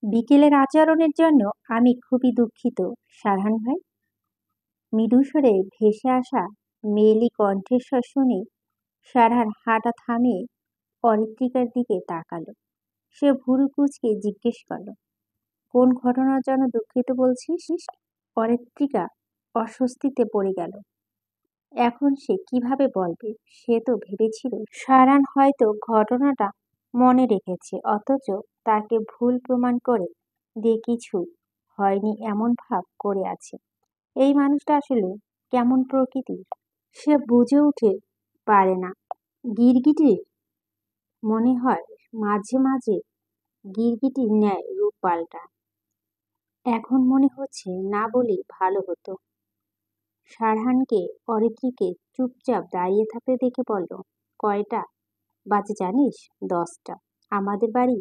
বিকেলের আচরণের জন্য আমি খুবই দুঃখিত, সারহান ভাই। মৃদু স্বরে ভেসে আসা মেয়েলি কণ্ঠস্বর শুনে সারহান হাঁটা থামিয়ে অরিত্রিকার দিকে তাকালো। সে ভুরু কুঁচকে জিজ্ঞেস করলো, কোন ঘটনার জন্য দুঃখিত বলছিস? অরিত্রিকা অস্বস্তিতে পড়ে গেল। এখন সে কিভাবে বলবে? সে তো ভেবেছিল সারান হয়তো ঘটনাটা মনে রেখেছে, অথচ তাকে ভুল প্রমাণ করে দিয়ে কিছু হয়নি এমন ভাব করে আছে। এই মানুষটা আসলে কেমন প্রকৃতির সে বুঝে উঠে পারে না। গিরগিটির মনে হয় মাঝে মাঝে গিরগিটির ন্যায় রূপ পাল্টায়। এখন মনে হচ্ছে না বলেই ভালো হতো। সারহানকে অরিত্রীকে চুপচাপ দাঁড়িয়ে থাকতে দেখে বলল, কয়টা বাজে জানিস? 10টা। আমাদের বাড়ি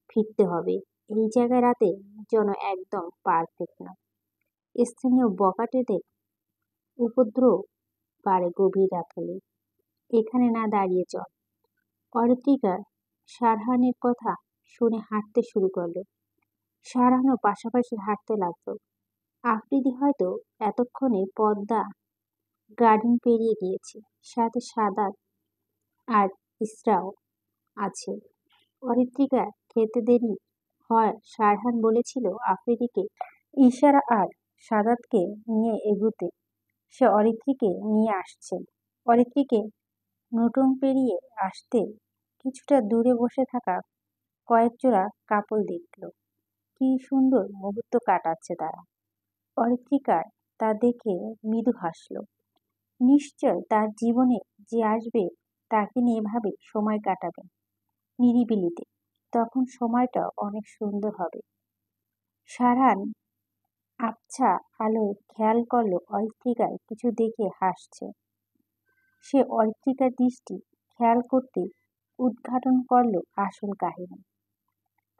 ফিরতে হবে। এই জায়গায় রাতে যেন একদম পারফেক্ট না। স্থানীয় বখাটেদের উপদ্রব বাড়ে গভীর রাত হলে। এখানে না দাঁড়িয়ে চল। অরিত্রিকা সারহানের কথা শুনে হাঁটতে শুরু করলো। সারহানও পাশাপাশি হাঁটতে লাগলো। আফ্রিদি হয়তো এতক্ষণে পদ্মা গার্ডেন পেরিয়ে গিয়েছে। সাথে সাদাত আর ইসরাও আছে। অরিত্রিকা খেতে দেরি হয় সারহান বলেছিল আফ্রিদিকে ইশারা আর সাদাতকে নিয়ে এগুতে। সে অরিত্রীকে নিয়ে আসছে। অরিত্রীকে নোটং পেরিয়ে আসতে কিছুটা দূরে বসে থাকা কয়েক জোড়া কাপড় দেখল। কি সুন্দর মুহূর্ত কাটাচ্ছে তারা। অরিত্রিকার তা দেখে মৃদু হাসল। নিশ্চয় তার জীবনে যে আসবে তাকে নিয়ে এভাবে সময় কাটাবে নিরিবিলিতে। তখন সময়টা অনেক সুন্দর হবে। সারহান আবছা আলোয় খেয়াল করলো অরিত্রিকায় কিছু দেখে হাসছে। সে অরিত্রিকার দৃষ্টি খেয়াল করতে উদ্ঘাটন করলো আসল কাহিনী।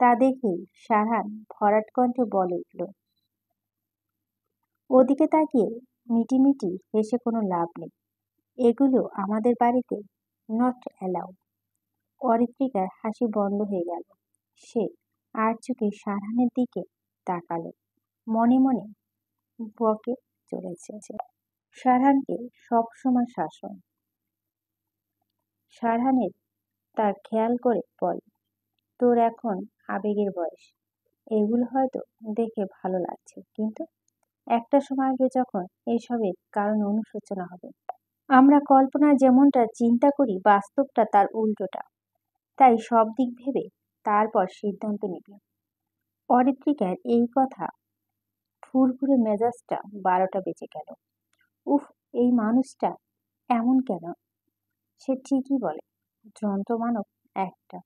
তা দেখেই সারহান ভরাট কণ্ঠে বলে উঠল, ওদিকে তাকিয়ে মিটিমিটি হেসে কোনো লাভ নেই। এগুলো আমাদের বাড়িতে নট অ্যালাউ। অরিত্রিকার হাসি বন্ধ হয়ে গেল। সে আর চোখে সারহানের দিকে তাকালো। মনে মনে বকে চলেছে, সারহানকে সবসময় শাসন। সারহানের তার খেয়াল করে বলে, তোর এখন আবেগের বয়স। এগুলো হয়তো দেখে ভালো লাগছে, কিন্তু একটা সময় আসবে যখন এসবের কারণ অনুশোচনা হবে। আমরা কল্পনায় যেমনটা চিন্তা করি বাস্তবটা তার উল্টোটা। তাই সব দিক ভেবে তারপর সিদ্ধান্ত নিবি। অরিত্রিকার এই কথা ফুরফুরে মেজাজটা 12টা বেজে গেল। উফ, এই মানুষটা এমন কেন? সে ঠিকই বলে, যন্ত্রমানব একটা,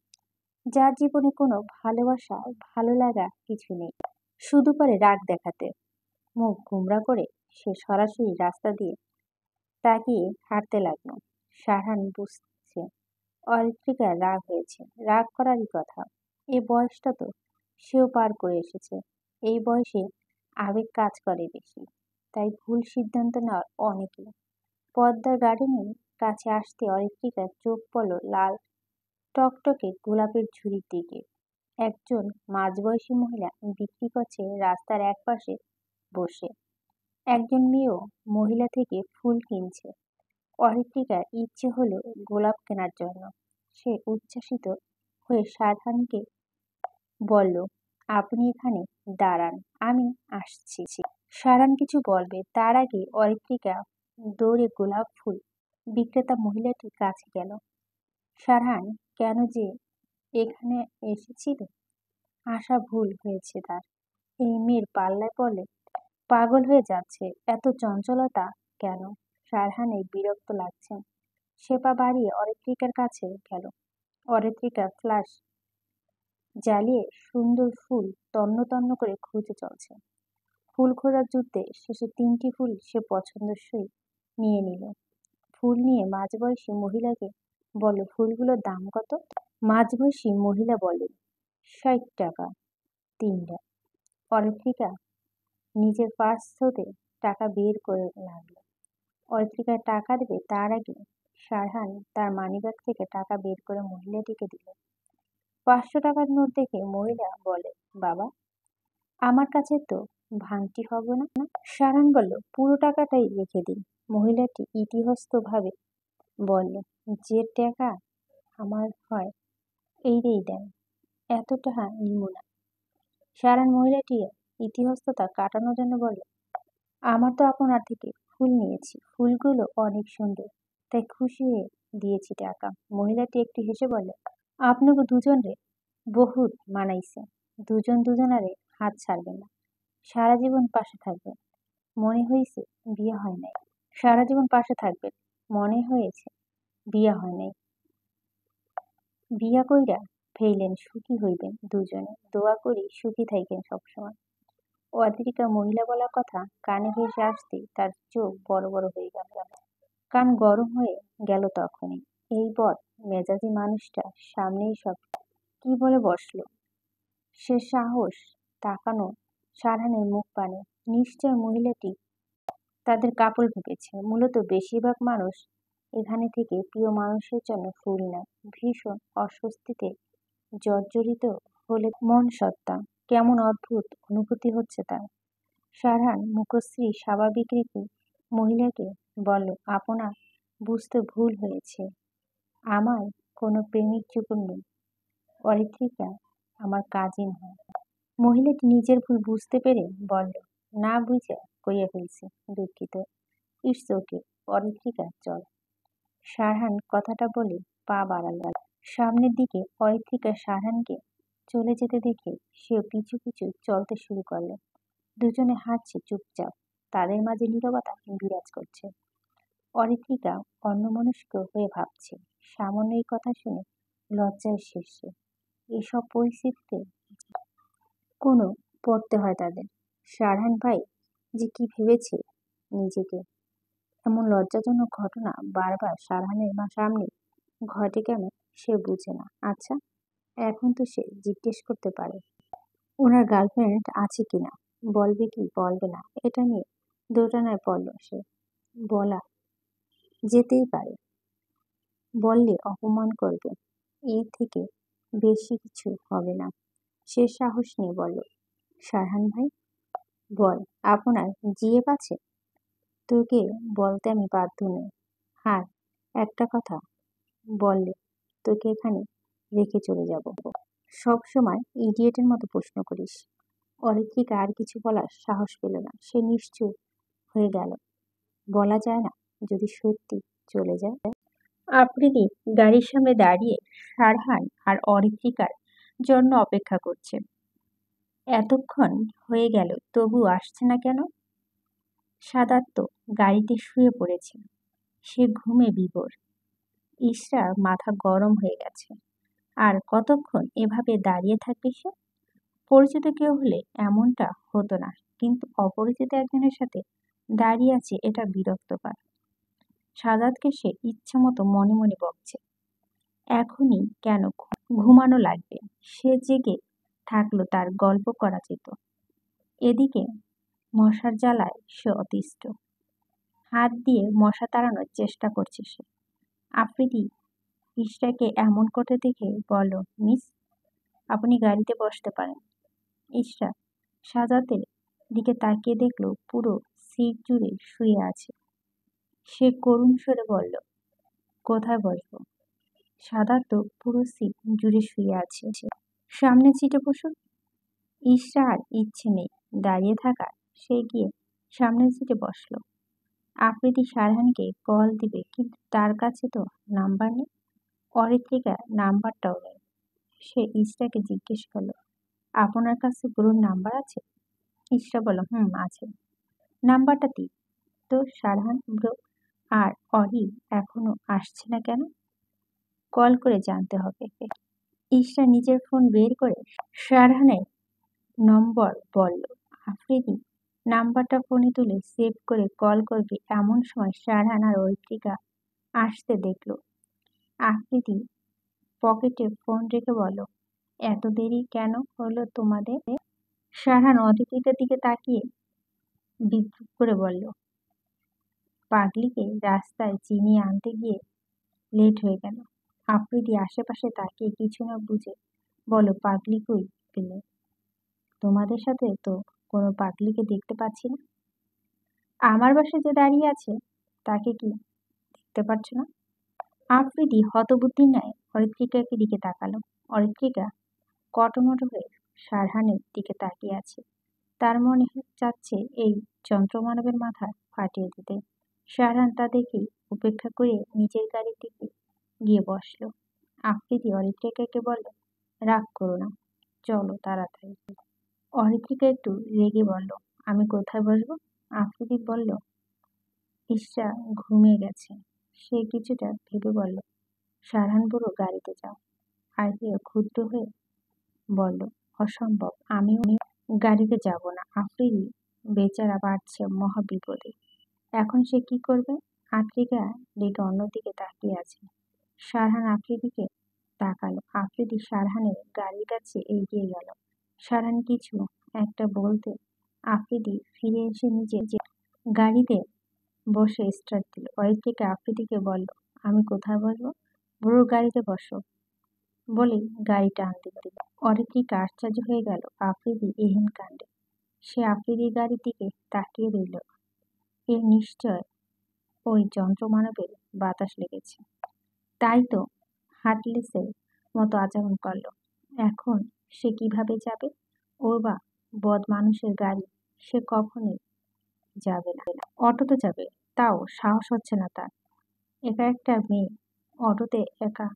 যার জীবনে কোনো ভালোবাসা ভালো লাগা কিছু নেই, শুধু পারে রাগ দেখাতে। মুখ গোমড়া করে সে সরাসরি রাস্তা দিয়ে তাকিয়ে হাঁটতে লাগলো। সারহান বুঝছে অরিত্রিকার রাগ হয়েছে। রাগ করারই কথা। এ বয়সটা তো সেও পার করে এসেছে। এই বয়সে আবেগ কাজ করে বেশি, তাই ভুল সিদ্ধান্ত নেওয়ার অনেকেই। পদ্মার গার্ডেনের কাছে আসতে অরিত্রিকার চোখ পড়ল লাল টকটকে গোলাপের ঝুড়ির দিকে। একজন মাঝবয়সী মহিলা বিক্রি করছে রাস্তার একপাশে বসে। একজন মেয়েও মহিলা থেকে ফুল কিনছে। অরিত্রিকার ইচ্ছে হলো গোলাপ কেনার জন্য। সে উচ্ছ্বাসিত হয়ে সারহানকে বলল, আপনি এখানে দাঁড়ান, আমি আসছি। সারহান কিছু বলবে তার আগে অরিত্রিকা দৌড়ে গোলাপ ফুল বিক্রেতা মহিলাটির কাছে গেল। সারহান কেন যে এখানে এসেছিল, আশা ভুল হয়েছে তার। এই মেয়ের পাল্লায় পড়লে পাগল হয়ে যাচ্ছে। এত চঞ্চলতা কেন? সারহানের বিরক্ত লাগছে। সে পা বাড়িয়ে অরিত্রিকার কাছে গেল। অরিত্রিকা ফ্লাশ জ্বালিয়ে সুন্দর ফুল তন্ন তন্ন করে খুঁজে চলছে। ফুল খোঁজার যুদ্ধে শেষে 3টি ফুল সে পছন্দসই নিয়ে নিল। ফুল নিয়ে মাঝবয়সী মহিলাকে বলল, ফুলগুলোর দাম কত? মাঝবয়সী মহিলা বলে, 60 টাকা 3টা। অরিত্রিকা নিজের পার্স হতে টাকা বের করে লাগলো। অরিত্রিকা টাকা দেবে তার আগে সারহান তার মানিব্যাগ থেকে টাকা বের করে মহিলাটিকে দিল। 500 টাকার নোট দেখে মহিলা বলে, বাবা, আমার কাছে তো ভাঙতি হবে না। সারান বলল, পুরো টাকাটাই রেখে দিন। মহিলাটি ইতস্তত ভাবে বলল, যে টাকা আমার হয় এইটাই দেন, এত টাকা নিব না। সারান মহিলাটি ইতস্ততা কাটানোর জন্য বলল, আমার তো আপনার থেকে ফুল নিয়েছি, ফুলগুলো অনেক সুন্দর, তাই খুশি হয়ে দিয়েছি টাকা। মহিলাটি একটু হেসে বলল, আপনাকে দুজনরে বহুত মানাইছে, দুজন দুজনারে হাত ছাড়বেন না, সারা জীবন পাশে থাকবেন। মনে হয়েছে বিয়ে হয় নাই, সারা জীবন পাশে থাকবেন, মনে হয়েছে বিয়ে হয় নাই, বিয়া কইরা ফেইলেন, সুখী হইবেন দুজনে, দোয়া করি সুখী থাইকেন সবসময়। অদ্রিকা মহিলা বলার কথা কানে ভেসে আসতেই তার চোখ বড় বড় হয়ে গেল, কান গরম হয়ে গেল তখনই। এই বদ মেজাজি মানুষটা সামনেই সব কি বলে বসলো। সে সাহস তাকানো সারহানের মুখ পানে। নিশ্চয় মহিলাটি তাদের কাপড় ভেবেছে। মূলত বেশিরভাগ মানুষ এখানে থেকে প্রিয় মানুষের জন্য ফুল নেয়। ভীষণ অস্বস্তিতে জর্জরিত হলে মন সত্ত্বা কেমন অদ্ভুত অনুভূতি হচ্ছে তার। সারহান মুখশ্রী স্বাভাবিক রেখে মহিলাকে বলল, আপনার বুঝতে ভুল হয়েছে, আমার কোনো প্রেমিক জীবন নেই, অরিত্রিকা আমার কাজিন হয়। মহিলাটি নিজের ভুল বুঝতে পেরে বলল, না বুঝা কইয়া ফেলছি, দুঃখিত, ইটস ওকে, অরিত্রিকা চল। সারহান কথাটা বলে পা বাড়াল সামনের দিকে। অরিত্রিকা সারহানকে চলে যেতে দেখে সেও পিছু পিছু চলতে শুরু করলো। দুজনে হাঁটছে চুপচাপ, তাদের মাঝে নীরবতা বিরাজ করছে। অরিত্রিকা অন্যমনস্ক হয়ে ভাবছে, সামান্য এই কথা শুনে লজ্জায় শীর্ষে। এসব পরিস্থিতিতে কোনো পড়তে হয় তাদের। সারহান ভাই যে কি ভেবেছে নিজেকে, এমন লজ্জাজনক ঘটনা বারবার সারহানের সামনে ঘটে কেন সে বুঝে না। আচ্ছা, এখন তো সে জিজ্ঞেস করতে পারে ওনার গার্লফ্রেন্ড আছে কিনা, বলবে কি বলবে না এটা নিয়ে দোটানায় পড়ল সে। বলা যেতেই পারে, বললে অপমান করবে, এর থেকে বেশি কিছু হবে না। সে সাহস নিয়ে বলল, সারহান ভাই বল, আপনার জিএফ আছে? তোকে বলতে আমি বাধ্য নই, আর একটা কথা বললে তোকে এখানে রেখে চলে যাব। সব সময় ইডিয়েটের মতো প্রশ্ন করিস। অরিত্রিকা আর কিছু বলার সাহস পেল না, সে নিশ্চুপ হয়ে গেল। বলা যায় না যদি সত্যি চলে যায়। আফ্রিদি গাড়ির সামনে দাঁড়িয়ে সারহান আর অরিত্রিকার জন্য অপেক্ষা করছে। এতক্ষণ হয়ে গেল তবু আসছে না কেন? সাদাত তো গাড়িতে শুয়ে পড়েছে, সে ঘুমে বিভোর। ইশরার মাথা গরম হয়ে গেছে। আর কতক্ষণ এভাবে দাঁড়িয়ে থাকবে সে? পরিচিত কেউ হলে এমনটা হতো না, কিন্তু অপরিচিত একজনের সাথে দাঁড়িয়ে আছে, এটা বিরক্তকর। সাদাতকে সে ইচ্ছে মতো মনে মনে বকছে, এখনই কেন ঘুমানো লাগবে, সে জেগে থাকলো তার গল্প করা যেত। এদিকে মশার জ্বালায় সে অতিষ্ঠ, হাত দিয়ে মশা তাড়ানোর চেষ্টা করছে সে। আফ্রিদি ইশরাকে এমন করতে দেখে বলল, মিস, আপনি গাড়িতে বসতে পারেন। ইশরা সাজাতের দিকে তাকিয়ে দেখলো পুরো সিট জুড়ে শুয়ে আছে। সে করুণ স্বরে বলল, কোথায় বসবো? সাদা তো পুরো সিট জুড়ে শুয়ে আছে, সামনের সিটে বসুন। ইশরা আর ইচ্ছে নেই দাঁড়িয়ে থাকার, সে গিয়ে সামনের সিটে বসলো। আফ্রিদি সারহানকে কল দিবে, কিন্তু তার কাছে তো নাম্বার নেই, অরিত্রিকার নাম্বারটাও নেই। সে ইশরাকে জিজ্ঞেস করলো, আপনার কাছে গুরুর নাম্বার আছে? ইশরা বলল, আছে। নাম্বারটা দিন তো সারহান ব্রো। আর অরি এখনো আসছে না কেন? কল করে জানতে হবে। ইশরা নিজের ফোন বের করে সারহানের নম্বর বলল। আফ্রিদি নাম্বারটা ফোনে তুলে সেভ করে কল করবে, এমন সময় সারহান আর অরিত্রিকা আসতে দেখলো। আফ্রিদি পকেটে ফোন রেখে বলল, এত দেরি কেন হলো তোমাদের? সারহান অরিত্রিকার দিকে তাকিয়ে বিদ্রুপ করে বলল, পাগলিকে রাস্তায় চিনিয়ে আনতে গিয়ে লেট হয়ে গেল। আফ্রিদি আশেপাশে তাকিয়ে কিছু না বুঝে বলো পাগলি কই পেলে? তোমাদের সাথে তো কোনো পাগলিকে দেখতে পাচ্ছি না। আমার বাসায় যে দাঁড়িয়ে আছে তাকে কি দেখতে পাচ্ছ না? আফ্রিদি হতবুদ্ধির ন্যায় অরিত্রিকাকে দিকে তাকালো। অরিত্রিকা কটমট হয়ে সারহানের দিকে তাকিয়ে আছে। তার মনে চাচ্ছে এই যন্ত্রমানবের মাথা ফাটিয়ে দিতে। সারহান তা দেখেই উপেক্ষা করে নিজের গাড়ির দিকে গিয়ে বসলো। আফ্রিদি অরিত্রিকাকে বলল, রাগ করো না, চলো তাড়াতাড়ি। অরিত্রিকা একটু রেগে বলল, আমি কোথায় বসবো? আফ্রিদি বলল, ইশরা ঘুমিয়ে গেছে। সে কিছুটা ভেবে বলল, সারহান বুড়ো গাড়িতে যাও। আরিয়া ক্ষুব্ধ হয়ে বলল, অসম্ভব, আমিও গাড়িতে যাব না। আফ্রিদি বেচারা বাড়ছে মহা বিপদে। এখন সে কি করবে? আফ্রিকা রেগে অন্যদিকে তাকিয়ে আছে। সারহান আফ্রিদিকে তাকালো। আফ্রিদি সারহানের গাড়ির কাছে এগিয়ে গেল। সারহান কিছু একটা বলতে আফ্রিদি ফিরে এসে নিজে গাড়িতে বসে স্টার্ট দিল। অরিত্রিকা আফ্রিদিকে বলল, আমি কোথায় বসবো? বুড়ো গাড়িতে বসো বলেই গাড়ি টান দিল। অরিত্রিকা আশ্চর্য হয়ে গেল আফ্রিদি এহেন কাণ্ডে। সে আফ্রিদির গাড়ির দিকে তাকিয়ে রইল। এর নিশ্চয় ওই যন্ত্রমানবের বাতাস লেগেছে। তাই তো হার্টলেসের মতো আচরণ করলো। এখন সে কিভাবে যাবে? ওর বা বদমানুষের গাড়ি সে কখনোই যাবে না। অটোতে যাবে, তাও সাহস হচ্ছে না তার। একা একটা মেয়ে অটোতে একা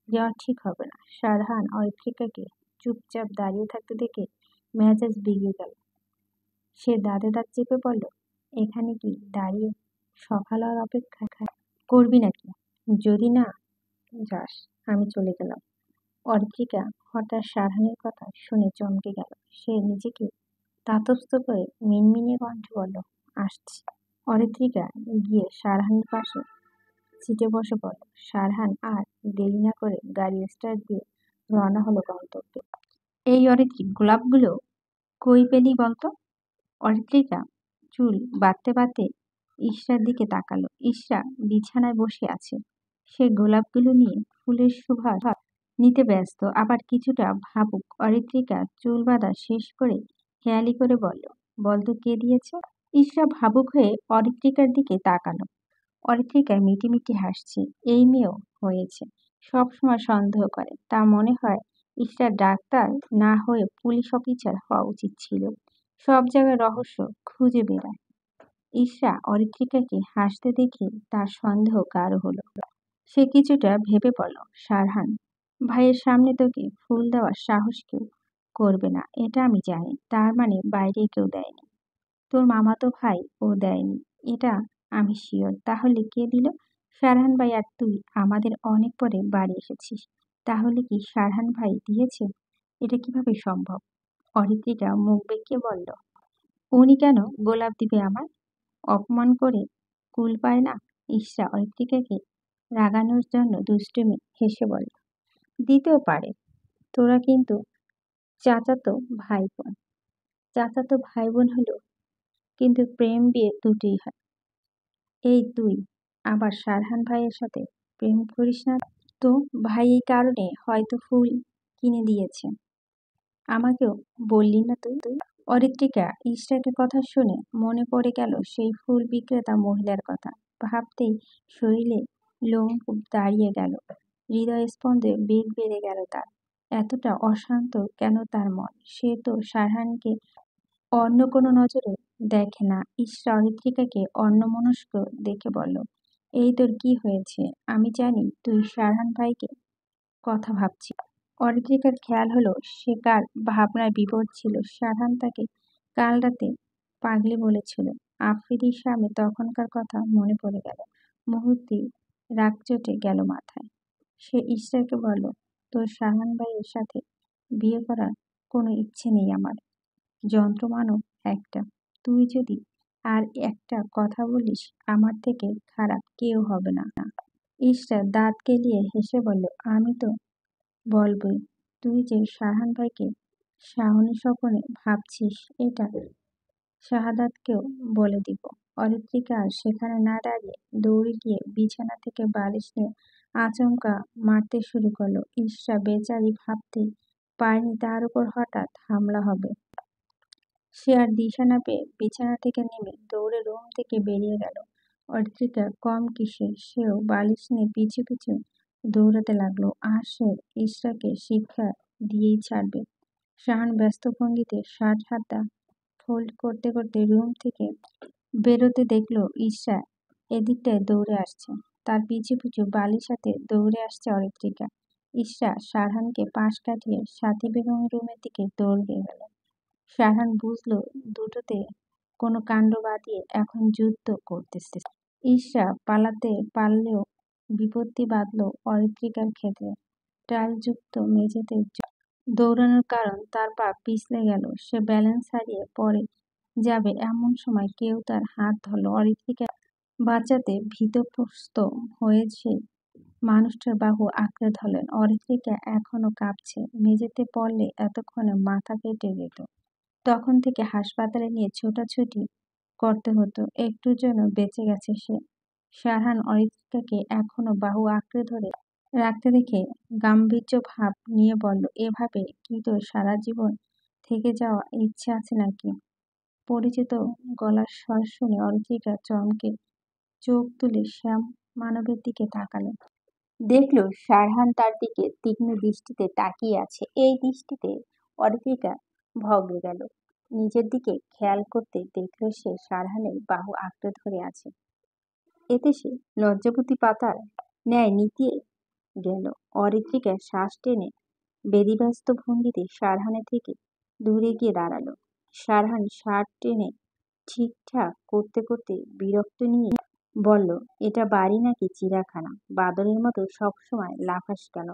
যাওয়া ঠিক হবে না। সারহান অরিত্রিকাকে চুপচাপ দাঁড়িয়ে থাকতে দেখে মেজাজ বিগড়ে গেল। সে দাঁতে দাঁত চেপে বলল, এখানে কি দাঁড়িয়ে সকাল হওয়ার অপেক্ষা করবি নাকি? যদি না যাস আমি চলে গেলাম। অরিত্রিকা হঠাৎ সারহানের কথা শুনে চমকে গেল। সে নিজেকে তাতস্থ করে মিনমিনিয়ে কণ্ঠে বলল, আসছি। অরিত্রিকা গিয়ে সারহানের পাশে সিটে বসে পড়ল। সারহান আর দেরি না করে গাড়ি স্টার্ট দিয়ে রওনা হলো গন্তব্যে। এই অরিত্রিক, গোলাপগুলো কই পেলি বলতো? অরিত্রিকা চুল বাঁধতে বাঁধতে ইশরার দিকে তাকালো। ইশরা বিছানায় বসে আছে। সে গোলাপগুলো নিয়ে ফুলের সুবাস নিতে ব্যস্ত, আবার কিছুটা ভাবুক। অরিত্রিকা চুল বাঁধা শেষ করে হেয়ালি করে বলল, বলতো কে দিয়েছে? ইশরা ভাবুক হয়ে অরিত্রিকার দিকে তাকালো। অরিত্রিকা মিটিমিটি হাসছে। এই মেয়েও হয়েছে, সবসময় সন্দেহ করে। তার মনে হয় ইশরা ডাক্তার না হয়ে পুলিশ অফিসার হওয়া উচিত ছিল। সব জায়গায় রহস্য খুঁজে বেড়ায়। ইশরা অরিত্রিকাকে হাসতে দেখে তার সন্দেহ গাঢ় হলো। সে কিছুটা ভেবে বলল, সারহান ভাইয়ের সামনে তোকে ফুল দেওয়ার সাহস কেউ করবে না, এটা আমি জানি। তার মানে বাইরে কেউ দেয়নি। তোর মামাতো ভাই ও দেয়নি, এটা আমি শিওর। তাহলে কে দিল? সারহান ভাই আর তুই আমাদের অনেক পরে বাড়ি এসেছিস। তাহলে কি সারহান ভাই দিয়েছে? এটা কিভাবে সম্ভব? অরিত্রিকা মুখ বেঁকিয়ে বলল, উনি কেন গোলাপ দিবে আমার? অপমান করে কুল পায় না? ইশরা অরিত্রিকাকে রাগানোর জন্য দুষ্টুমি হেসে বলল, দিতেও পারে। তোরা কিন্তু চাচাতো ভাই বোন। চাচাতো ভাই বোন হলো, কিন্তু প্রেম বিয়ে দুটোই হয়। এই তুই আবার সারহান ভাইয়ের সাথে প্রেম করিস না তো? ভাই এই কারণে হয়তো ফুল কিনে দিয়েছে। আমাকেও বললি না তুই? অরিত্রিকা ইশরাকের কথা শুনে মনে পড়ে গেল সেই ফুল বিক্রেতা মহিলার কথা। ভাবতেই শরীরে লোমকূপ দাঁড়িয়ে গেল। হৃদয় স্পন্দে বেগ বেড়ে গেল তার। এতটা অশান্ত কেন তার মন? সে তো সারহানকে অন্য কোনো নজরে দেখে না। ইশরা অরিত্রিকাকে অন্যমনস্ক দেখে বলল, এই তোর কি হয়েছে? আমি জানি তুই সারহান ভাইকে কথা ভাবছিস। অরিত্রিকার খেয়াল হলো সে কার ভাবনায় বিভোর ছিল। সারহান তাকে কাল রাতে পাগলি বলেছিল। আফ্রিদির সামনে তখনকার কথা মনে পড়ে গেল। মুহূর্তেই রাগ চটে গেল মাথায়। সে ইশরাকে বলল, তোর সারহান ভাইয়ের সাথে বিয়ে করার কোনো ইচ্ছে নেই আমার। যন্ত্রমানব একটা। তুই যদি আর একটা কথা বলিস, আমার থেকে খারাপ কেউ হবে না। ইশরা দাঁত কেলিয়ে হেসে বলল, আমি তো বলবই। তুই যে সারহান ভাইকে শাহনি স্বপনে ভাবছিস, এটা শাহাদাতকেও বলে দিব। অরিত্রিকা আর সেখানে না দাঁড়িয়ে দৌড়ে গিয়ে বিছানা থেকে বালিশ নিয়ে আচমকা মারতে শুরু করলো। ইশরা বেচারি ভাবতেই পারেনি তার উপর হঠাৎ হামলা হবে। সে আর দিশা না পেয়ে বিছানা থেকে নেমে দৌড়ে রুম থেকে বেরিয়ে গেল। অর্চিতা কম কিসে, সেও বালিশ নিয়ে পিছু পিছু দৌড়াতে লাগলো। আর সে ইশরাকে শিক্ষা দিয়েই ছাড়বে। শাহান ব্যস্ত ভঙ্গিতে শার্ট হাতা ফোল্ড করতে করতে রুম থেকে বেরোতে দেখলো ইশরা এদিকটায় দৌড়ে আসছে। তার পিছু পিছু বালিশ হাতে দৌড়ে আসছে অরিত্রিকা। ইশরা শারহানকে পাশ কাটিয়ে সাথী বেগম রুমের দিকে দৌড় দিয়ে গেল। শারহান বুঝলো দুটোতে কোনো কাণ্ড বাঁধিয়ে এখন যুদ্ধ করতেছে। ইশরা পালাতে পারলেও বিপত্তি বাঁধল অরিত্রিকার ক্ষেত্রে। টাইলযুক্ত মেঝেতে দৌড়ানোর কারণ তার পা পিছলে গেল। সে ব্যালেন্স হারিয়ে পড়ে যাবে এমন সময় কেউ তার হাত ধরল। অরিত্রিকা বাঁচাতে ভীতপ্রস্ত হয়ে সে মানুষটার বাহু আঁকড়ে ধরলেন। অরিত্রিকা এখনো কাঁপছে। মেঝেতে পড়লে এতক্ষণে মাথা কেটে যেত। তখন থেকে হাসপাতালে নিয়ে ছোটাছুটি করতে হতো। একটুর জন্য বেঁচে গেছে সে। শারহান অরিত্রিকাকে এখনো বাহু আঁকড়ে ধরে রাখতে দেখে গাম্ভীর্য ভাব নিয়ে বলল, এভাবে কি তোর সারা জীবন থেকে যাওয়া ইচ্ছে আছে নাকি? পরিচিত গলার স্বর শুনে অরিত্রিকা চমকে চোখ তুলে শ্যাম মানবের দিকে তাকালো। দেখলো শারহান তার দিকে তীক্ষ্ণ দৃষ্টিতে তাকিয়ে আছে। এই দৃষ্টিতে অরিত্রিকা ভগড়ে গেল। নিজের দিকে খেয়াল করতে দেখলো সে শারহানের বাহু আঁকড়ে ধরে আছে। এতে সে লজ্জাবতী পাতার ন্যায় নিতিয়ে গেল। অরিত্রিকা শ্বাস টেনে বেদিব্যস্ত ভঙ্গিতে শারহানের থেকে দূরে গিয়ে দাঁড়ালো। শারহান শার্ট টেনে ঠিকঠাক করতে করতে বিরক্ত নিয়ে বলল, এটা বাড়ি নাকি চিড়িয়াখানা? বাদরের মতো সবসময় লাফাস কেন?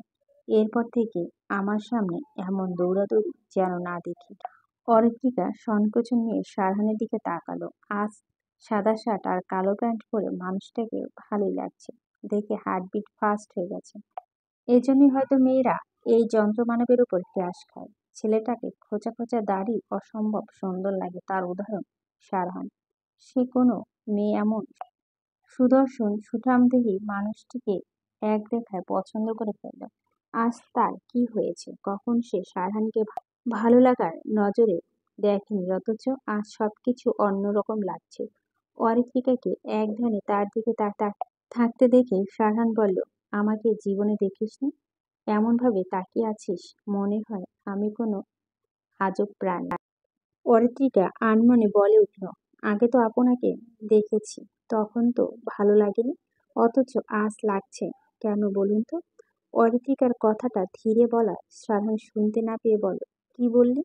এরপর থেকে আমার সামনে এমন দৌড়াদৌড়ি যেন না দেখি। অরিত্রিকা সংকোচন নিয়ে শারহানের দিকে তাকালো। আজ সাদা শার্ট আর কালো প্যান্ট পরে মানুষটাকে ভালোই লাগছে। দেখে হার্টবিট ফাস্ট হয়ে গেছে। এজন্যই হয়তো মেয়েরা এই যন্ত্রমানবের উপর ক্রাশ খায়। ছেলেটাকে খোঁচা খোঁচা দাড়ি অসম্ভব সুন্দর লাগে। তার উদাহরণ শারহান। সে কোনো মেয়ে এমন সুদর্শন সুঠামদেহী মানুষটিকে এক দেখায় পছন্দ করে ফেলল। আজ তার কি হয়েছে? কখন সে শারহানকে ভালো লাগার নজরে দেখেনি, অথচ আজ সবকিছু অন্যরকম লাগছে। অরিত্রিকাকে এক ধ্যানে তার দিকে থাকতে দেখে শারহান বলল, আমাকে জীবনে দেখিসনি? এমনভাবে তাকিয়ে আছিস, মনে হয় আমি কোনো আজব প্রাণী। অরিত্রিকা আনমনে বলে উঠল, আগে তো আপনাকে দেখেছি, তখন তো ভালো লাগেনি, অথচ আজ লাগছে কেন বলুন তো? অরিত্রিকার কথাটা ধীরে বলা শারহান শুনতে না পেয়ে বলল, কি বললি?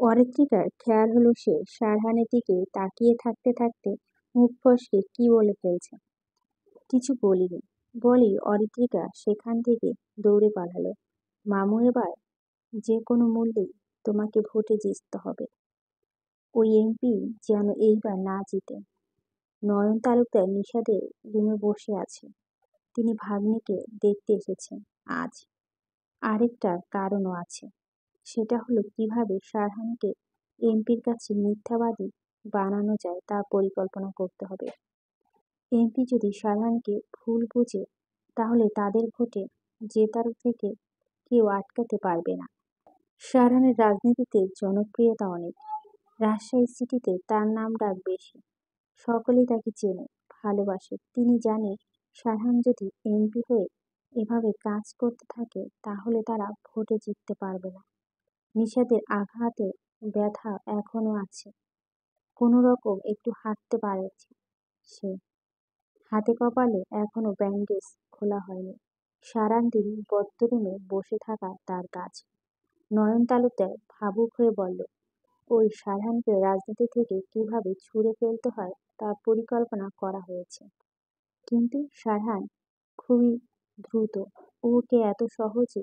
অরিত্রিকার খেয়াল হলো সে শারহানের দিকে তাকিয়ে থাকতে থাকতে মুখ ফসকে কি বলে ফেলছে। কিছু বলিনি। বলেই অরিত্রিকা সেখান থেকে দৌড়ে পালালো। মামু, এবার যে কোনো মূল্যেই তোমাকে ভোটে জিততে হবে। ওই এমপি যেন এইবার না জিতে। নয়ন তালুকদার নিশাদের রুমে বসে আছে। তিনি ভাগ্নিকে দেখতে এসেছেন আজ। আরেকটা কারণও আছে। সেটা হলো কিভাবে শারহানকে এমপির কাছে মিথ্যাবাদী বানানো যায় তা পরিকল্পনা করতে হবে। এমপি যদি শারহানকে ভুল বুঝে তাহলে তাদের ভোটে জেতার থেকে কেউ আটকাতে পারবে না। শারহানের রাজনীতিতে জনপ্রিয়তা অনেক। রাজশাহী সিটিতে তার নাম ডাক বেশি। সকলেই তাকে চেনে, ভালোবাসে। তিনি জানেন শারহান যদি এমপি হয়ে এভাবে কাজ করতে থাকে তাহলে তারা ভোটে জিততে পারবে না। নিশাদের আঘাতে ব্যথা এখনো আছে। কোনো রকম একটু হাঁটতে পারেছে সে। হাতে কপালে এখনো ব্যান্ডেজ খোলা হয়নি। সারাদিন বদ্ধরুমে বসে থাকা তার কাজ। নয়ন তালুকদার ভাবুক হয়ে বলল, ওই শারহানকে রাজনীতি থেকে কিভাবে ছুঁড়ে ফেলতে হয় তার পরিকল্পনা করা হয়েছে। কিন্তু শারহান খুবই দ্রুত। ওকে এত সহজে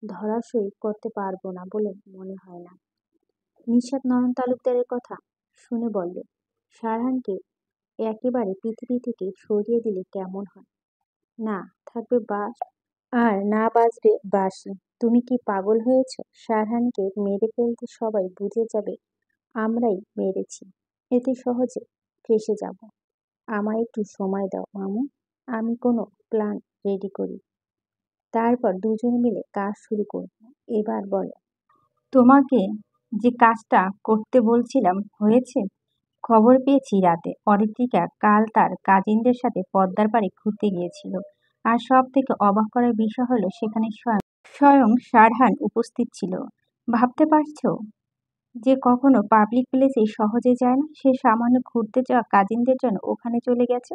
ধরাশয়ী করতে পারবো না বলে মনে হয় না। নিশাত নয়ন তালুকদারের কথা শুনে বলল, শারহানকে একেবারে পৃথিবী থেকে সরিয়ে দিলে কেমন হয়? না থাকবে বাস আর না বাজবে বাঁশি। তুমি কি পাগল হয়েছ? শারহানকে মেরে ফেলতে সবাই বুঝে যাবে আমরাই মেরেছি। এতে সহজে ফেঁসে যাব। আমায় একটু সময় দাও মামু, আমি কোনো প্ল্যান রেডি করি। তারপর দুজনে মিলে কাজ শুরু করব। এবার বলো, তোমাকে যে কাজটা করতে বলছিলাম হয়েছে? খবর পেয়েছি রাতে অরিত্রিকা কাল তার কাজিনদের সাথে পদ্মার পাড়ে ঘুরতে গিয়েছিল। আর সব থেকে অবাক করার বিষয় হলো সেখানে স্বয়ং স্বয়ং শারহান উপস্থিত ছিল। ভাবতে পারছো যে কখনো পাবলিক প্লেসে সহজে যায় না, সে সামান্য ঘুরতে যাওয়া কাজিনদের জন্য ওখানে চলে গেছে।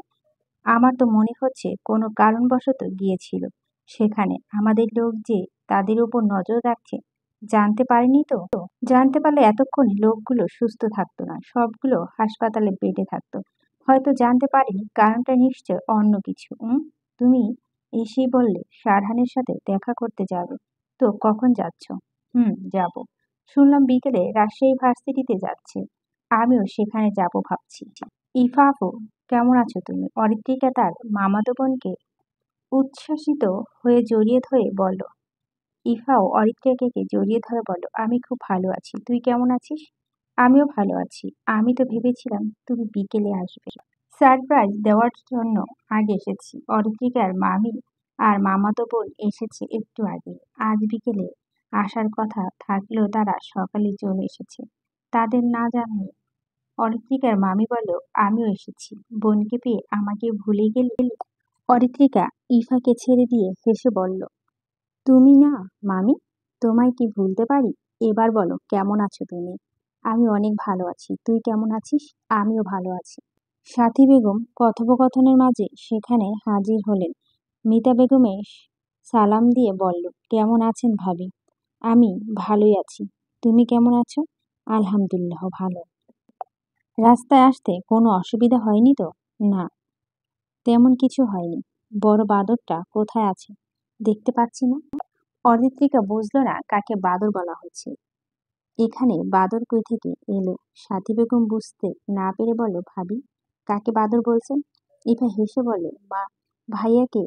আমার তো মনে হচ্ছে কোনো কারণবশত গিয়েছিল সেখানে। আমাদের লোক যে তাদের উপর নজর রাখছে জানতে পারেনি তো। জানতে পারলে এতক্ষণে লোকগুলো সুস্থ থাকতো না, সবগুলো হাসপাতালে বেডে থাকতো। হয়তো জানতে পারেনি, কারণটা নিশ্চয় অন্য কিছু। তুমি এসেই বললে শারহানের সাথে দেখা করতে যাবে, তো কখন যাচ্ছ? যাব। শুনলাম বিকেলে রাজশাহী ভার্সিটিতে যাচ্ছে। আমিও সেখানে যাব ভাবছি। ইফা আপু, কেমন আছো তুমি? অরিত্রিকা তার মামাতো বোনকে উচ্ছ্বাসিত হয়ে জড়িয়ে ধরে বলল। ইফাও অরিত্রিকাকে জড়িয়ে ধরে বলল, আমি খুব ভালো আছি, তুই কেমন আছিস? আমিও ভালো আছি। আমি তো ভেবেছিলাম তুমি বিকেলে আসবে। সারপ্রাইজ দেওয়ার জন্য আগে এসেছি। অরিত্রিকার মামি আর মামাতো বোন এসেছে একটু আগে। আজ বিকেলে আসার কথা থাকলেও তারা সকালে চলে এসেছে। তাদের না জানিয়ে অরিত্রিকার মামি বলল, আমিও এসেছি। বোনকে পেয়ে আমাকে ভুলে গেলি? অরিত্রিকা ইফাকে ছেড়ে দিয়ে হেসে বলল, তুমি না মামি, তোমায় কি ভুলতে পারি? এবার বলো কেমন আছো তুমি? আমি অনেক ভালো আছি, তুই কেমন আছিস? আমিও ভালো আছি। সাথী বেগম কথোপকথনের মাঝে সেখানে হাজির হলেন। মিতা বেগমের সালাম দিয়ে বলল, কেমন আছেন ভাবি? আমি ভালোই আছি। তুমি কেমন আছো? আলহামদুলিল্লাহ ভালো। রাস্তায় আসতে কোনো অসুবিধা হয়নি তো? না, তেমন কিছু হয়নি। বড় বাদরটা কোথায় আছে দেখতে পাচ্ছি না। অরিত্রিকা বুঝল না কাকে বাদর বলা হচ্ছে। এখানে বাদর কই থেকে এলো? সাথী বেগম বুঝতে না পেরে বলল, ভাবি, কাকে বাদর বলছেন? ইভা হেসে বলে, মা ভাইয়াকে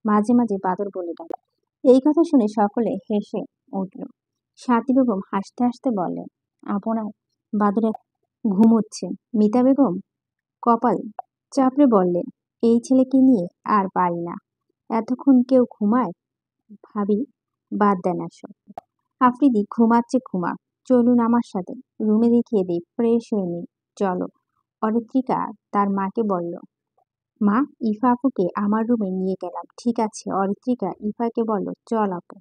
মাঝে মাঝে বাদর বলে ডাকে। এই কথা শুনে সকলে হেসে উঠল। সাথী বেগম হাসতে হাসতে বললেন, আপনার বাদর ঘুমোচ্ছে। মিতা বেগম কপাল চাপড়ে বললেন, এই ছেলেকে নিয়ে আর পারি না। এতক্ষণ কেউ ঘুমায়? ভাবি, বাদ দেন আসো। আফ্রিদি ঘুমাচ্ছে ঘুমাক, চলুন আমার সাথে, রুমে দেখিয়ে দিই, ফ্রেশ হয়ে নিই, চলো। অরিত্রিকা তার মাকে বলল। মা, ইফা আপুকে আমার রুমে নিয়ে গেলাম। ঠিক আছে। অরিত্রিকা ইফাকে বলল, চল আপু।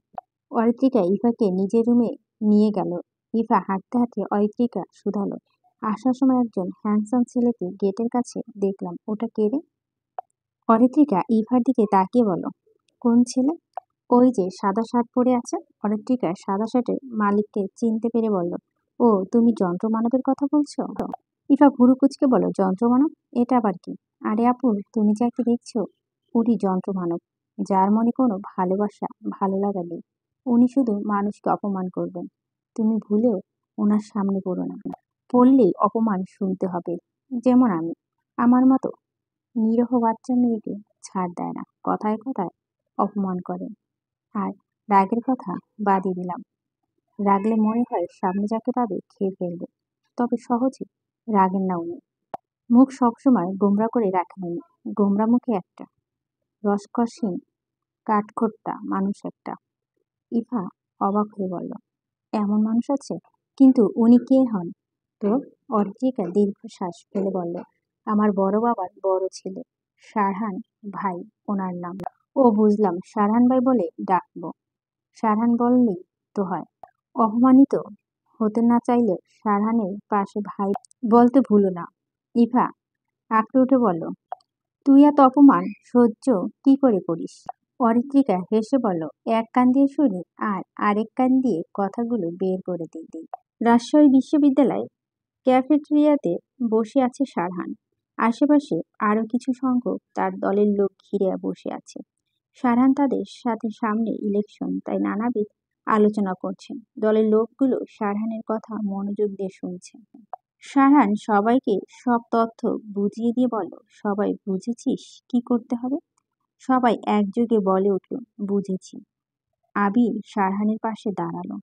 অরিত্রিকা ইফাকে নিজের রুমে নিয়ে গেল। ইফা হাঁটতে হাঁটতে অরিত্রিকা শুধালো, আসার সময় একজন হ্যান্ডসাম ছেলেকে গেটের কাছে দেখলাম, ওটা কে রে? অরিত্রিকা ইফার দিকে তাকিয়ে বলল, কোন ছেলে? ওই যে সাদা শার্ট পরে আছে। অরিত্রিকা সাদা শার্টের মালিককে চিনতে পেরে বলল, ও তুমি যন্ত্রমানবের কথা বলছো? ইফা ভুরু কুচকে বলল, যন্ত্রমানব? এটা আবার কি? আরে আপু, তুমি যাকে দেখছো উনি যন্ত্রমানব, যার মনে কোনো ভালোবাসা ভালো লাগা নেই। উনি শুধু মানুষকে অপমান করবেন। তুমি ভুলেও ওনার সামনে পড়ো না। পড়লেই অপমান শুনতে হবে। যেমন আমি। আমার মতো নিরীহ বাচ্চা মেয়েকে ছাড় দেয় না, কথায় কথায় অপমান করে। আর রাগের কথা বাদই দিলাম। রাগলে মনে হয় সামনে যাকে পাবে খেয়ে ফেলবে। তবে সহজে রাগেন না উনি। মুখ সবসময় গোমরা করে রাখেন উনি। গোমরা মুখে একটা রসকসহীন কাঠখোট্টা মানুষ একটা। ইভা অবাক হয়ে বলল, এমন মানুষ আছে? কিন্তু উনি কে হন তো? অর্জিকা দীর্ঘশ্বাস ফেলে বলল, আমার বড় বাবার বড় ছেলে, শারহান ভাই ওনার নাম। ও বুঝলাম, শারহান ভাই বলে ডাকবো। শারহান বললেই তো হয়। অপমানিত হতে না চাইলেও শারহানের পাশে ভাই বলতে ভুলো না। ইভা আঁকড়ে উঠে বলল, তুই এত অপমান সহ্য কি করে করিস? অরিত্রিকা হেসে বলল, এক কান দিয়ে শুনি আর আরেক কান দিয়ে কথাগুলো বের করে দিই। রাজশাহী বিশ্ববিদ্যালয় ক্যাফেটেরিয়াতে বসে আছে শারহান। আশেপাশে আরো কিছু সংখ্যক তার দলের লোক ঘিরে বসে আছে। শারহান তাদের সাথে, সামনে ইলেকশন, তাই নানাবিধ আলোচনা করছেন। দলের লোকগুলো শারহানের কথা মনোযোগ দিয়ে শুনছে। শারহান সবাইকে সব তথ্য বুঝিয়ে দিয়ে বলল, সবাই বুঝেছিস কি করতে হবে? সবাই একযোগে বলে উঠল, বুঝেছি। আবির শারহানের পাশে দাঁড়ালো।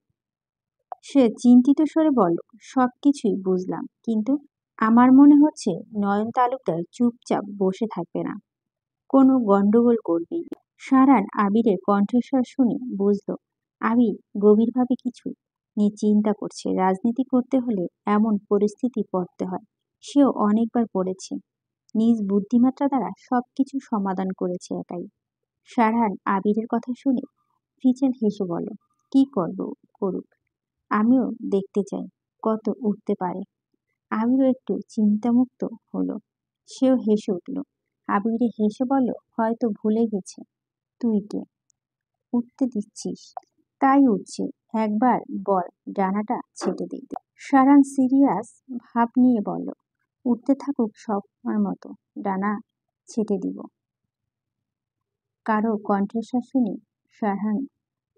সে চিন্তিত স্বরে বলল, সবকিছুই বুঝলাম, কিন্তু আমার মনে হচ্ছে নয়ন তালুকদার চুপচাপ বসে থাকবে না, কোনো গন্ডগোল করবেই। শারহান আবিরের কণ্ঠস্বর শুনে বুঝল আবির গভীরভাবে কিছু নিয়ে চিন্তা করছে। রাজনীতি করতে হলে এমন পরিস্থিতি পড়তে হয়। সেও অনেকবার পড়েছে। নিজ বুদ্ধিমাত্রা দ্বারা সবকিছু সমাধান করেছে একাই। সারহান আবিরের কথা শুনে ফিচেল হেসে বলল, কি করুক, আমিও দেখতে চাই কত উঠতে পারে। আবিরও একটু চিন্তামুক্ত হলো। সেও হেসে উঠল। আবিরে হেসে বলল, হয়তো ভুলে গেছে তুই কে, উঠতে দিচ্ছিস তাই উঠছে, একবার বল ডানাটা ছেটে দিই। সারান সিরিয়াস ভাব নিয়ে বলল, উঠতে থাকুক সবার মতো, ডানা ছেটে দিব। কারো কণ্ঠস্বর শুনে সারহান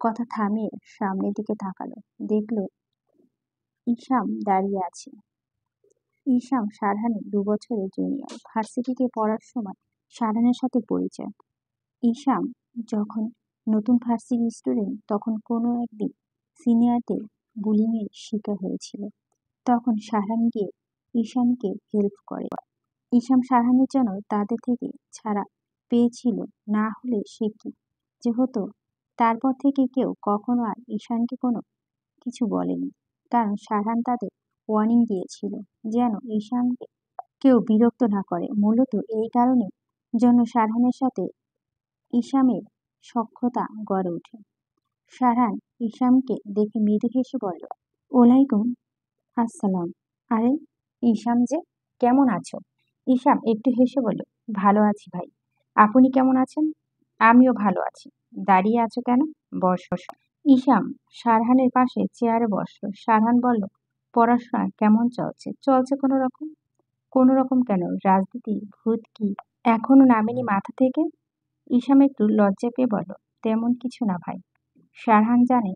কথা থামিয়ে সামনের দিকে তাকালো। দেখল ইসাম দাঁড়িয়ে আছে। ইসাম সারহানের 2 বছরের জুনিয়র। ভার্সিটিতে পড়ার সময় সারহানের সাথে পরিচয়। ইসাম যখন নতুন ভার্সিটি স্টুডেন্ট তখন কোনো একদিন সিনিয়রদের বুলিংয়ের শিকার হয়েছিল। তখন সারহান গিয়ে ইসামকে হেল্প করে। ইসাম সারহানের জন্য তাদের থেকে ছাড়া পেয়েছিল, না হলে সে কি যে হতো। তারপর থেকে কেউ কখনো আর ঈশানকে কোনো কিছু বলেনি, কারণ সারহান তাদের ওয়ার্নিং দিয়েছিল যেন ঈশানকে কেউ বিরক্ত না করে। মূলত এই কারণে জন্য সারহানের সাথে ইসামের সখ্যতা গড়ে ওঠে। সারহান ইসামকে দেখে মৃদু হেসে বলল, ওয়ালাইকুম আসসালাম। আরে ইসাম যে, কেমন আছো? ইসাম একটু হেসে বলল, ভালো আছি ভাই, আপনি কেমন আছেন? আমিও ভালো আছি। দাঁড়িয়ে আছো কেন, বসো। ইসাম সারহানের পাশে চেয়ারে বসলো। সারহান বলল, পড়াশোনা কেমন চলছে? চলছে কোনো রকম। কোনো রকম কেন, রাজনীতি ভূত কি এখনো নামেনি মাথা থেকে? ইসাম একটু লজ্জা পেয়ে বলল, তেমন কিছু না ভাই। সারহান জানে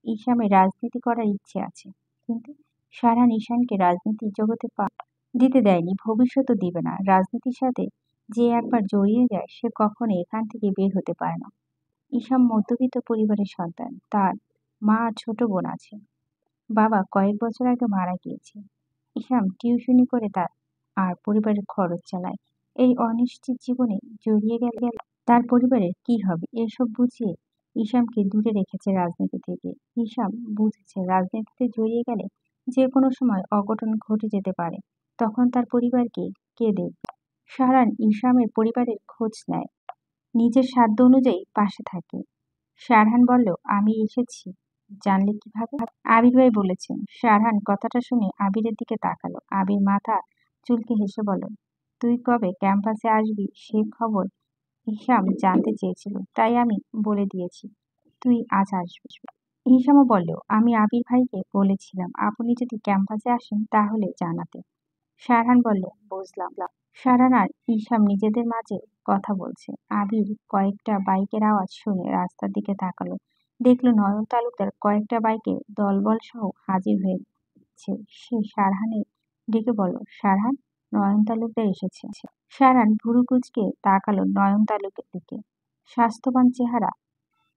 ইসামের রাজনীতি করার ইচ্ছে আছে, কিন্তু সারহান ঈশানকে রাজনীতির জগতে পা দিতে দেয়নি, ভবিষ্যতও দিবে না। রাজনীতির সাথে যে একবার জড়িয়ে যায় সে কখনো এখান থেকে বের হতে পারে না। ঈশান মধ্যবিত্ত পরিবারের সন্তান। তার মা আর ছোট বোন আছে। বাবা কয়েক বছর আগে মারা গিয়েছে। ঈশান টিউশনি করে তার আর পরিবারের খরচ চালায়। এই অনিশ্চিত জীবনে জড়িয়ে গেলে তার পরিবারের কি হবে, এসব বুঝিয়ে ঈশানকে দূরে রেখেছে রাজনীতি থেকে। ঈশান বুঝেছে রাজনীতিতে জড়িয়ে গেলে যে কোনো সময় অঘটন ঘটে যেতে পারে, তখন তার পরিবারকে কে দেখবে। সারান ঈশানের পরিবারের খোঁজ নেয়, নিজের সাধ্য অনুযায়ী পাশে থাকে। সারহান বলল, আমি এসেছি জানলে কিভাবে? আবির ভাই বলেছেন। সারহান কথাটা শুনে আবিরের দিকে তাকালো। আবির মাথা চুলকে হেসে বলল, তুই কবে ক্যাম্পাসে আসবি সে খবর হিসাম জানতে চেয়েছিল, তাই আমি বলে দিয়েছি তুই আজ আসবি। হিসামও বলল, আমি আবির ভাইকে বলেছিলাম আপনি যদি ক্যাম্পাসে আসেন তাহলে জানাতে। সারহান বলল, বুঝলাম। সারহান আর ইসাম নিজেদের মাঝে কথা বলছে। আবির কয়েকটা বাইকের আওয়াজ শুনে রাস্তার দিকে তাকালো। দেখলো নয়ন তালুকদার কয়েকটা বাইকে দলবল সহ হাজির হয়েছে। সে সারহানের ডেকে বলল, সারহান, নয়ন তালুকদার এসেছে। সারহান ভুরু কুঁচকে তাকালো নয়ন তালুকের দিকে। স্বাস্থ্যবান চেহারা,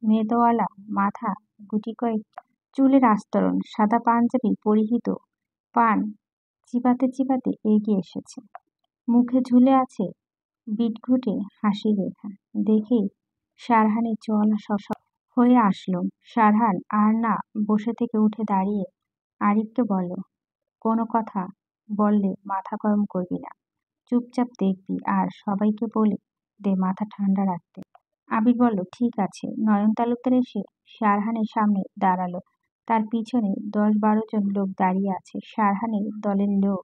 মেদওয়ালা মাথা, গুটি কয়েক চুলের আস্তরণ, সাদা পাঞ্জাবি পরিহিত, পান চিবাতে চিবাতে এগিয়ে এসেছে। মুখে ঝুলে আছে বিটঘুটে হাসির রেখা। দেখেই সারহানের চোয়ালা সব হয়ে আসলো। সারহান আর না বসে থেকে উঠে দাঁড়িয়ে আরিফকে বলল, কোনো কথা বললে মাথা গরম করবি না, চুপচাপ দেখবি আর সবাইকে বলে দে মাথা ঠান্ডা রাখতে। আবির বলল, ঠিক আছে। নয়ন তালুকদার এসে সারহানের সামনে দাঁড়ালো। তার পিছনে 10-12 জন লোক দাঁড়িয়ে আছে। সারহানের দলের লোক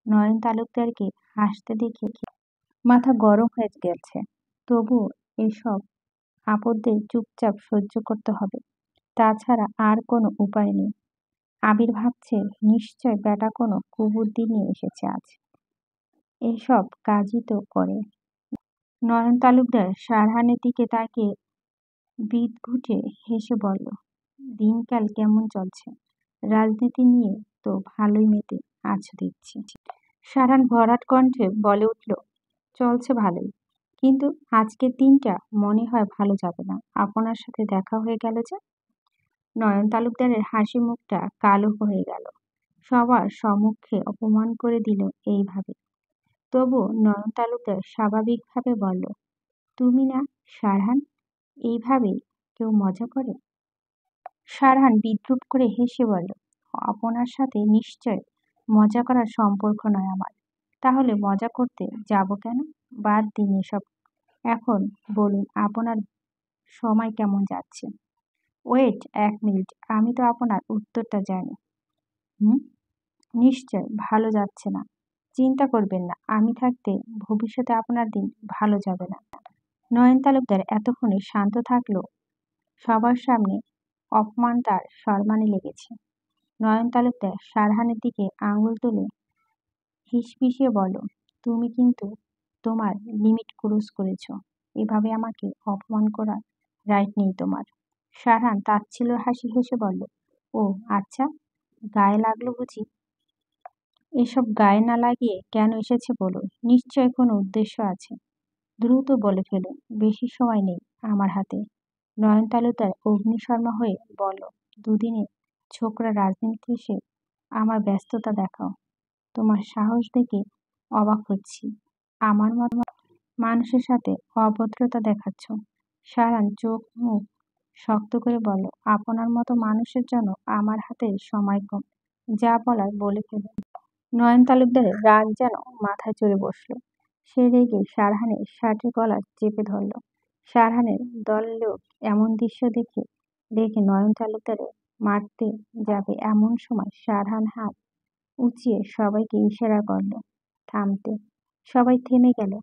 নয়ন তালুকদারকে হাসতে দেখে মাথা গরম হয়ে গেছে। তবুও এসব আপদদের চুপচাপ সহ্য করতে হবে, তাছাড়া আর কোনো উপায় নেই। আবির ভাবছে নিশ্চয় বেটা কোনো কুবুদ্ধি নিয়ে এসেছে আজ, এসব কাজই তো করে। নয়ন তালুকদার সারহানের দিকে তাকিয়ে বিদঘুটে হেসে বলল, দিনকাল কেমন চলছে? রাজনীতি নিয়ে তো ভালোই মেতে আছো দেখছি। সারহান ভরাট কণ্ঠে বলে উঠল, চলছে ভালোই, কিন্তু আজকের দিনটা মনে হয় ভালো যাবে না। আপনার সাথে দেখা হয়ে গেল যে। নয়ন তালুকদারের হাসি মুখটা কালো হয়ে গেল। সবার সম্মুখে অপমান করে দিল এইভাবে। তবু নয়ন তালুকদার স্বাভাবিকভাবে বলল, তুমি না সারহান, এইভাবে কেউ মজা করে? সারহান বিদ্রূপ করে হেসে বলল, আপনার সাথে নিশ্চয় মজা করার সম্পর্ক নয় আমার। তাহলে মজা করতে যাব কেন? বাদ দিন এসব। এখন বলুন আপনার সময় কেমন যাচ্ছে? ওয়েট 1 মিনিট, আমি তো আপনার উত্তরটা জানি। হুম, নিশ্চয় ভালো যাচ্ছে না। চিন্তা করবেন না, আমি থাকতে ভবিষ্যতে আপনার দিন ভালো যাবে না। নয়ন তালুকদার এতক্ষণে শান্ত থাকলো, সবার সামনে অপমান তার সম্মানে লেগেছে। নয়ন তালুকদার সারহানের দিকে আঙুল তুলে হিসপিষিয়ে বলল, তুমি কিন্তু তোমার লিমিট ক্রস করেছ। এভাবে আমাকে অপমান করার রাইট নেই তোমার। সারহান তাচ্ছিল্য হাসি হেসে বলল, ও আচ্ছা, গায়ে লাগলো বুঝি? এসব গায়ে না লাগিয়ে কেন এসেছে বলুন, নিশ্চয় কোনো উদ্দেশ্য আছে। দ্রুত বলে ফেলুন, বেশি সময় নেই আমার হাতে। নয়ন তালুকদার অগ্নিশর্মা হয়ে বলল, দুদিনে ছোকরা রাজনীতি এসে আমার ব্যস্ততা দেখাও। তোমার সাহস দেখে অবাক হচ্ছি। আমার মতো মানুষের সাথে অভদ্রতা দেখাচ্ছ। সারান চোখ মুখ শক্ত করে বলল, আপনার মতো মানুষের জন্য আমার হাতে সময় কম। যা বলার বলে ফেলুন। নয়ন তালুকদারের রাগ যেন মাথায় চড়ে বসলো। সে রেগে সারহানের শার্টের কলার চেপে ধরল। সারহানের দলের লোক এমন দৃশ্য দেখে নয়ন তালুকদারের মারতে যাবে এমন সময় সারহান হাত উঁচিয়ে সবাইকে ইশারা করল থামতে। সবাই থেমে গেল,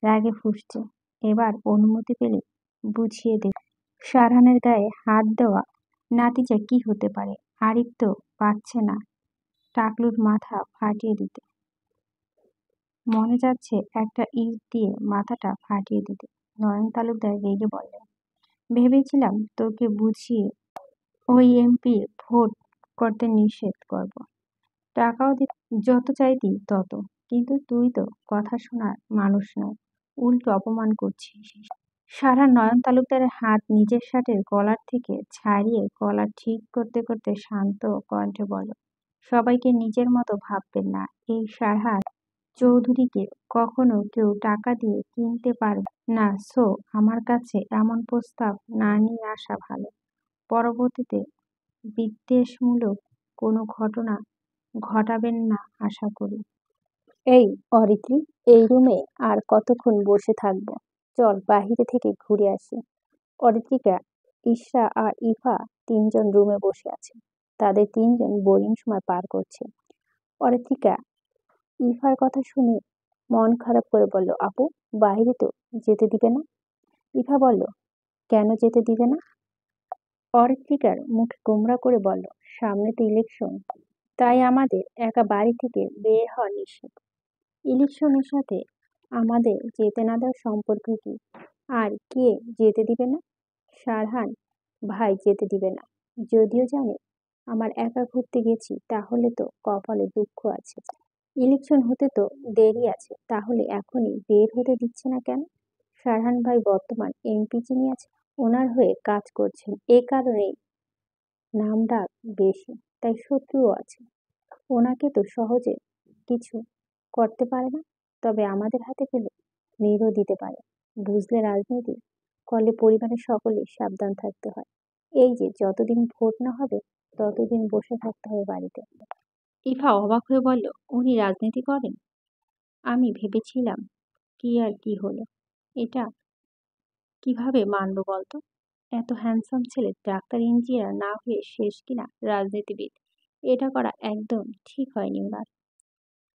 রাগে ফুঁসছে। এবার অনুমতি পেলে বুঝিয়ে দেব। সারহানের গায়ে হাত দেওয়া নাতিজা কি হতে পারে? আরিফ তো পাচ্ছে না টাকলুর মাথা ফাটিয়ে দিতে। মনে যাচ্ছে একটা ইট দিয়ে মাথাটা ফাটিয়ে দিতে। নয়ন তালুকদার রেগে বললেন, ভেবেছিলাম তোকে বুঝিয়ে ওই এমপি ভোট করতে নিষেধ করব, টাকাও দিত, যত চাইতি তত। কিন্তু তুই তো কথা শোনার মানুষ নয়, উল্টো অপমান করছিস। সারা নয়ন তালুকদারের হাত নিজের শার্টের কলার থেকে ছাড়িয়ে কলার ঠিক করতে করতে শান্ত কণ্ঠে বলল, সবাইকে নিজের মতো ভাববেন না। এই সারহাত চৌধুরীকে কখনো কেউ টাকা দিয়ে কিনতে পারবে না। সো আমার কাছে এমন প্রস্তাব না নিয়ে আসা ভালো। পরবর্তীতে বিদ্বেষমূলক কোনো ঘটনা ঘটাবেন না আশা করি। এই অরিত্রি, এই রুমে আর কতক্ষণ বসে থাকবো? চল বাহিরে থেকে ঘুরে আসি। অরিত্রিকা, ইশরা আর ইভা তিনজন রুমে বসে আছে। তাদের তিনজন বোরিং সময় পার করছে। অরিত্রিকা ইভার কথা শুনে মন খারাপ করে বলল, আপু, বাইরে তো যেতে দিবে না? ইভা বলল, কেন যেতে দিবে না? অরিত্রিকার মুখ গোমড়া করে বলল, সামনে তো ইলেকশন, তাই আমাদের একা বাড়ি থেকে বের হওয়া নিষেধ। ইলেকশনের সাথে আমাদের যেতে না দেওয়ার সম্পর্ক কি? আর কে যেতে দিবে না? সারহান ভাই যেতে দিবে না। যদিও জানে আমার একা ঘুরতে গেছি, তাহলে তো কপালে দুঃখ আছে। ইলেকশন হতে তো দেরি আছে, তাহলে এখনই বের হতে দিচ্ছে না কেন? সারহান ভাই বর্তমান এমপি যিনি আছে, ওনার হয়ে কাজ করছেন, এ কারণেই নামডাক বেশি, তাই শত্রুও আছে। ওনাকে তো সহজে কিছু করতে পারে না, তবে আমাদের হাতে পেলে মেরেও দিতে পারে। বুঝলে, রাজনীতি করলে পরিবারের সকলেই সাবধান থাকতে হয়। এই যে যতদিন ভোট না হবে ততদিন বসে থাকতে হবে বাড়িতে। ইফা অবাক হয়ে বলল, উনি রাজনীতি করেন? আমি ভেবেছিলাম কি আর কি হলো, এটা কিভাবে মানলো বলতো? এত হ্যান্ডসাম ছেলে ডাক্তার ইঞ্জিনিয়ার না হয়ে শেষ কিনা রাজনীতিবিদ। এটা করা একদম ঠিক হয়নি ওনার।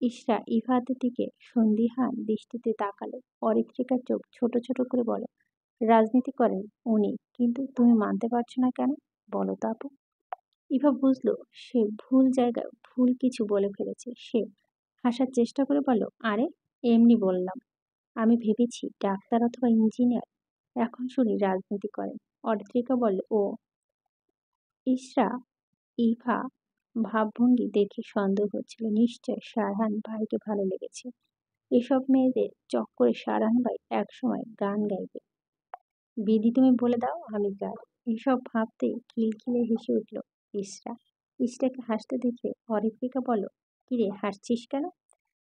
ইশরা ইফাতের দিকে সন্দিহান দৃষ্টিতে তাকালো। অরিত্রিকার চোখ ছোট ছোট করে বলে, রাজনীতি করেন উনি, কিন্তু তুমি মানতে পারছো না কেন? বলো তো আপু। ইভা বুঝলো সে ভুল জায়গায় ভুল কিছু বলে ফেলেছে। সে হাসার চেষ্টা করে বলল, আরে এমনি বললাম, আমি ভেবেছি ডাক্তার অথবা ইঞ্জিনিয়ার, এখন শুনি রাজনীতি করেন। অরিত্রিকা বলল, ও। ইশরা ইভা ভাবভঙ্গি দেখে সন্দেহ হচ্ছিল, নিশ্চয় সারহান ভাইকে ভালো লেগেছে। এসব মেয়েদের চক্করে সারহান ভাই একসময় গান গাইবে। বিধি তুমি বলে দাও আমি গাই। এসব ভাবতে খিলখিলে হেসে উঠল ইশরা। ইশরাকে হাসতে দেখে অরিত্রিকা বলল, কিরে হাসছিস কেন?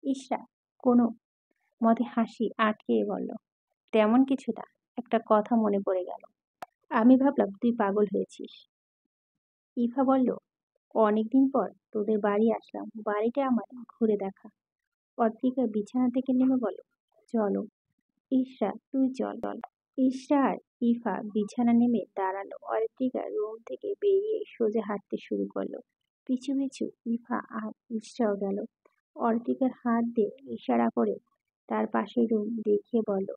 ইশরা কোনো মতে হাসি আটকে বলল, তেমন কিছু না, একটা কথা মনে পড়ে গেল। আমি ভাবলাম তুই পাগল হয়েছিস। ইভা বলল, অনেকদিন পর তোদের বাড়ি আসলাম, বাড়িটা আমার ঘুরে দেখা। অদ্রিকা বিছানা থেকে নেমে বলল, চলো। ইশরা, তুই চল চল। ইশরা আর ইভা বিছানা নেমে দাঁড়ালো। অদ্রিকা রুম থেকে বেরিয়ে সোজা হাঁটতে শুরু করলো। পিছু পিছু ইভা আর ইশরাও গেল। অর্টিকার হাত দিয়ে ইশারা করে তার পাশের রুম দেখিয়ে বলল,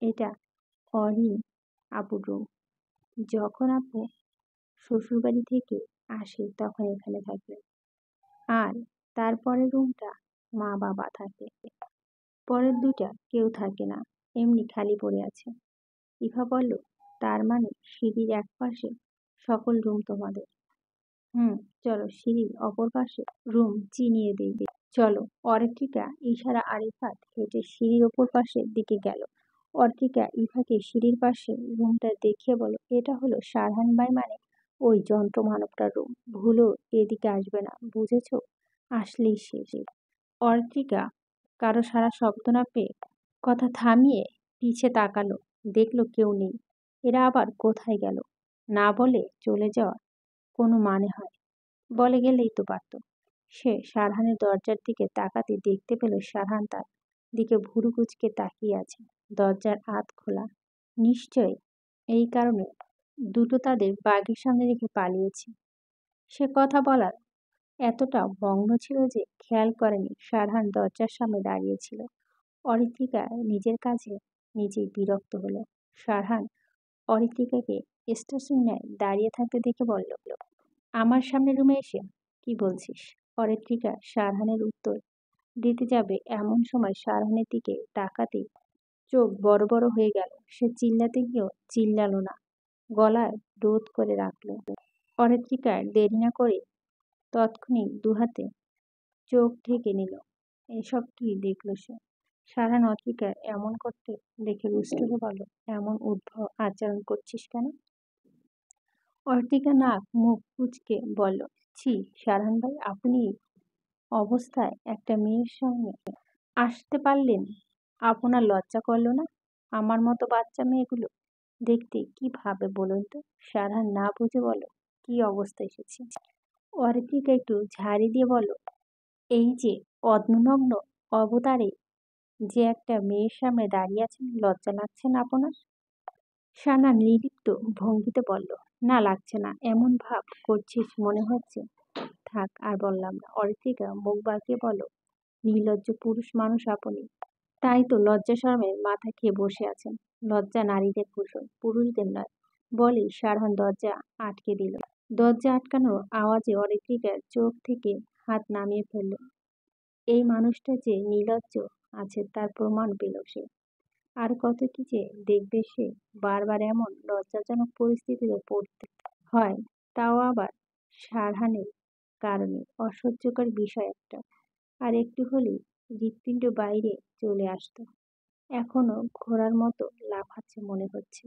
এটা অরিন আপুর রুম। যখন আপু শ্বশুরবাড়ি থেকে আসে তখন এখানে থাকে। আর তারপরের রুমটা মা বাবা থাকে। পরের দুইটা কেউ থাকে না, এমনি খালি পড়ে আছে। ইভা বলল, তার মানে সিঁড়ির এক পাশে সকল রুম তোমাদের? হুম, চলো সিঁড়ির অপর পাশে রুম চিনিয়ে দিই। চলো। অর্টিকা, ইশারা আর ইফাত হেঁটে সিঁড়ির অপর পাশের দিকে গেল। অর্টিকা ইভাকে সিঁড়ির পাশে রুমটা দেখিয়ে বলল, এটা হলো সারহান ভাই, মানে ওই যন্ত্র মানবটার রুম। ভুলেও এদিকে আসবে না, বুঝেছো? আসলেই শেষ। অর্টিকা কারো সারা শব্দ না পেয়ে কথা থামিয়ে পিছে তাকালো, দেখলো কেউ নেই। এরা আবার কোথায় গেল? না বলে চলে যাওয়া কোনো মানে হয়? বলে গেলেই তো পারত। সে সারহানের দরজার দিকে তাকাতে দেখতে পেল সারহান তার দিকে ভুরু কুঁচকে তাকিয়ে আছে। দরজার আধ খোলা। নিশ্চয় এই কারণে দুটো তাদের বাঘের সামনে রেখে পালিয়েছে। সে কথা বলার এতটা মগ্ন ছিল যে খেয়াল করেনি সারহান দরজার সামনে দাঁড়িয়েছিল। অরিত্রিকা নিজের কাছে নিজেই বিরক্ত হলো। সারহান অরিত্রিকাকে স্টেশন ন্যায় দাঁড়িয়ে থাকতে দেখে বলল, আমার সামনে রুমে এসে কি বলছিস? অরিত্রিকা সারহানের উত্তর দিতে যাবে এমন সময় সারহানের দিকে তাকাতেই চোখ বড় বড় হয়ে গেল। সে চিল্লাতে গিয়েও চিল্লালো না, গলায় রোধ করে রাখলো। অরিত্রিকার দেরি না করে তৎক্ষণিক দুহাতে চোখ ঢেকে নিল। এসব কি দেখল সে? সারহান অত্রিকার এমন করতে দেখে রুষ্ট হয়ে বলল, এমন উদ্ভট আচরণ করছিস কেন? অর্তিকা নাক মুখ কুঁচকে বলল, ছি সারহান ভাই, আপনি এই অবস্থায় একটা মেয়ের সঙ্গে আসতে পারলেন? আপনার লজ্জা করলো না? আমার মতো বাচ্চা মেয়েগুলো দেখতে কি ভাবে বলুন তো? সারহান না বুঝে বলল, কি অবস্থায় এসেছি? অর্তিকা একটু ঝাড়ি দিয়ে বলল, এই যে অর্ধনগ্ন অবতারে যে একটা মেয়ের সামনে দাঁড়িয়ে আছেন, লজ্জা লাগছে না আপনার? সানা নির্লিপ্ত ভঙ্গিতে বলল, না লাগছে না, এমন ভাব করছিস মনে হচ্ছে। থাক আর বললাম না। অরিত্রিকা মুখ বাঁকিয়ে বলল, নির্লজ্জ পুরুষ মানুষ আপনি। তাই তো লজ্জা শরমে মাথা খেয়ে বসে আছেন। লজ্জা নারীদের ভূষণ, পুরুষদের নয়। বলেই সারহান দরজা আটকে দিল। দরজা আটকানোর আওয়াজে অরিত্রিকার চোখ থেকে হাত নামিয়ে ফেলল। এই মানুষটা যে নির্লজ্জ আছে তার প্রমাণ পেল সে। আর কত কি যে দেখবে সে। বারবার এমন লজ্জাজনক পরিস্থিতিতে পড়তে হয়, তাও আবার সারহানের কারণে। অসহ্যকর বিষয় একটা। আর একটু হলেই হৃৎপিণ্ড বাইরে চলে আসতো। এখনো ঘোড়ার মতো লাফাচ্ছে মনে হচ্ছে।